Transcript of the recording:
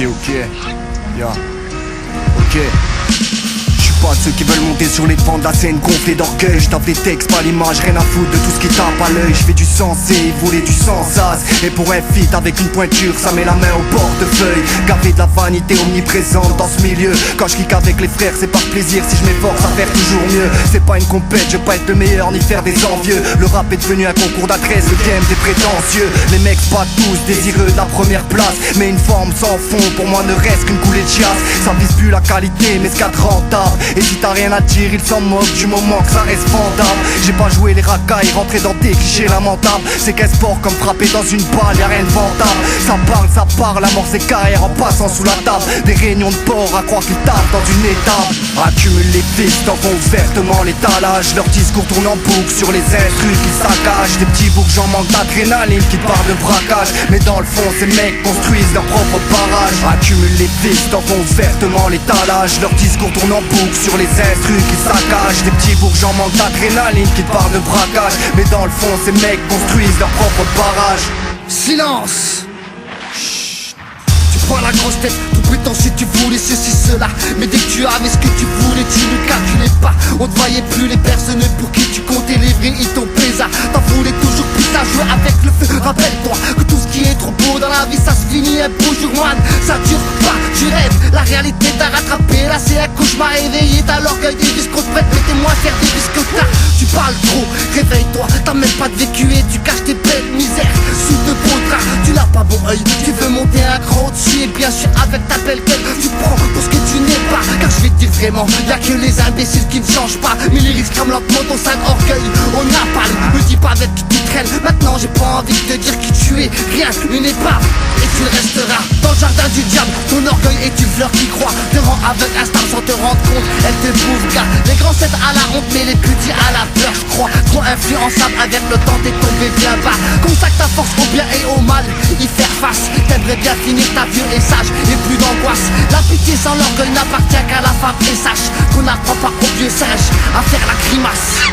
Ok, yeah. Ok. Pas ceux qui veulent monter sur les devants de la scène gonflés d'orgueil. Je tape des textes, pas l'image, rien à foutre de tout ce qui tape à l'œil. Je fais du sensé, ils voulaient du sans-as. Et pour un feat avec une pointure, ça met la main au portefeuille. Gavé de la vanité omniprésente dans ce milieu. Quand je kick avec les frères, c'est par plaisir. Si je m'efforce à faire toujours mieux, c'est pas une compète, je veux pas être le meilleur ni faire des envieux. Le rap est devenu un concours d'adresse, le game des prétentieux. Les mecs pas tous désireux de la première place, mais une forme sans fond pour moi ne reste qu'une coulée de chiasse. Ça vise plus la qualité mais ce cadre rentable. Et si t'as rien à dire, ils s'en moquent du moment que ça reste vendable. J'ai pas joué les racailles, rentré dans des clichés lamentables. C'est qu'un sport comme frapper dans une balle, y'a rien de vantable. Ça parle, la mort c'est KR en passant sous la table. Des réunions de port à croire qu'ils tapent dans une étape. Accumulent les pistes en font ouvertement l'étalage. Leur discours tourne en boucle sur les instrus qui saccagent. Des petits bourgeons manquent d'adrénaline qui parlent de braquage. Mais dans le fond ces mecs construisent leur propre barrage. Accumulent les pistes en font ouvertement l'étalage. Leur discours tourne en boucle sur les instrus qui saccagent. Des petits bourgeons manquent d'adrénaline qui parlent de braquage. Mais dans le fond ces mecs construisent leur propre barrage. Silence. Tu prends la grosse tête, tout prétentieux, tu voulais ceci, cela. Mais dès que tu avais ce que tu voulais, tu ne calculais pas. On ne voyait plus les personnes pour qui tu comptais les vrais, ils t'ont plaisir. T'en voulais toujours plus à jouer avec le feu. Rappelle-toi que tout ce qui est trop beau dans la vie, ça se finit un beau jour, man. Ça dure pas, tu rêves, la réalité t'a rattrapé. Là c'est un cauchemar réveillé, t'as l'orgueil des disques qu'on te prête. Mettez-moi faire des disques tard. Tu parles trop, réveille-toi, t'as même pas de vécu et tu caches tes peines misères sous de beaux draps. Tu n'as pas bon oeil, tu veux monter un cran au-dessus. Et bien sûr avec ta belle gueule, tu prends pour ce que tu n'es pas. Car je vais te dire vraiment, y'a que les imbéciles qui ne changent pas. Mais les risques comme lentement ton sale orgueil. On n'a pas le, me dis pas avec qui tu traînes. Maintenant j'ai pas envie de te dire qui tu es. Rien, une épave, et tu le resteras dans le jardin du diable. Ton orgueil est une fleur qui croit. Te rend aveugle instant sans te rendre compte. Elle te bouffe car les grands cèdent à la honte, mais les petits à la peur, je crois. Trop influençable avec le temps, t'es tombé bien bas. Consacre ta force au bien et au mal, y faire face. T'aimerais bien finir ta vie et sage et plus d'angoisse. La pitié sans l'orgueil n'appartient qu'à la femme et sache qu'on n'apprend pas aux vieux singes à faire la grimace.